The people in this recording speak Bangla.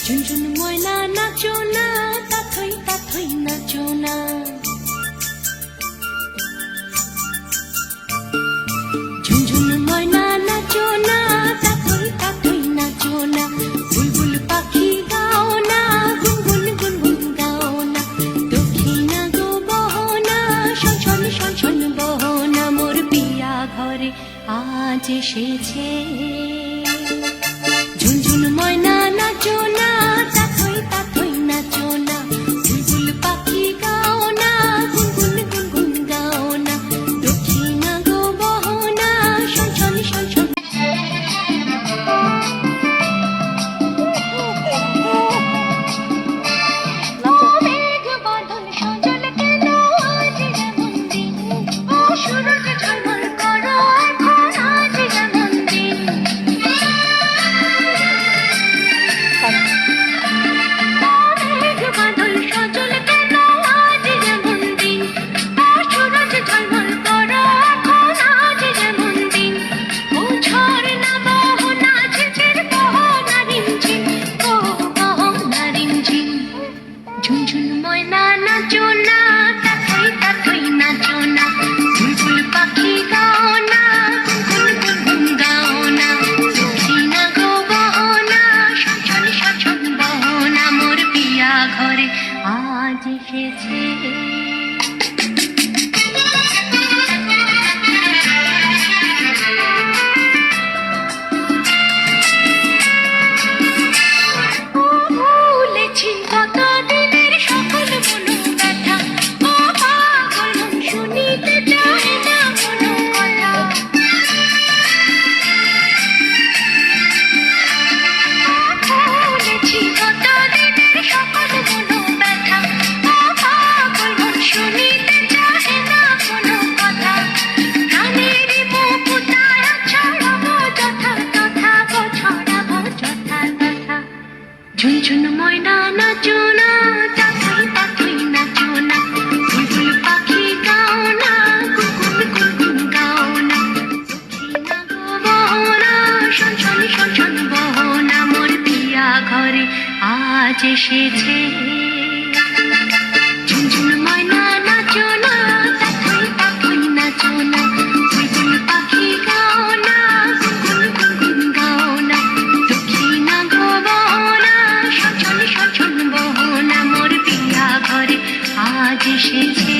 ঝুনঝুন ময়না নাচো না, তাথই তাথই নাচো না। ঝুনঝুন ময়না নাচো না, তাথই তাথই নাচো না। বুলবুল পাখি গাও না, গুনগুন গুনগুন গাও না। দক্ষিণা গো বহনা, শনশন শনশন বহনা। মোর পিয়া ঘরে আজ এসেছে। ঝুনঝুন ময়না নাচো না, তাথই তাথই নাচো না। বুলবুল পাখি গাও না, গুনগুন গুনগুন গাও না। দক্ষিণা গো বহনা, শনশন শনশন। মেঘ বাদল সজল কেন আজ যেমন দিন, ও সূরজ ঝলমল করো এখন আজ যেমন দিন। মেঘ বাদল সজল কেন আজ যেমন দিন, ও সূরজ ঝলমল করো এখন আজ যেমন দিন। ও ঝরনা বহনা ঝিঝির বহনা রিমঝিম, ও বহনা রিমঝিম। ঝুনঝুন ময়না নাচো না, তাথই তাথই নাচো না। বুলবুল পাখি গাও না, গুনগুন গুনগুন গাও না। দক্ষিণা গো বহনা, শনশন শনশন বহনা। মোর পিয়া ঘরে আজ এসেছে। ভুলেছি কত দিনের সকল মনো ব্যথা, ও পাগল মন শুনিতে চায় না কোনো কথা। ভুলেছি কত দিনের সকল মনো ব্যথা, ও পাগল মন শুনিতে চায় না কোনো কথা। প্রাণের মুকুতায় ছড়াবো যথা তথা, গো ছড়াবো যথা তথা। ঝুনঝুন ময়না নাচো না, তাথই তাথই নাচো না। বুলবুল পাখি গাও না, গুনগুন গুনগুন গাও না। দক্ষিণা গো বহনা, শনশন শনশন বহনা। মোর পিয়া ঘরে আজ এসেছে। ঝুনঝুন ময়না নাচো না, তাথই তাথই নাচো না। বুলবুল পাখি গাও না, গুনগুন গুনগুন গাও না। দক্ষিণা গো বহনা, শনশন শনশন বহনা। মোর পিয়া ঘরে আজ এসেছে।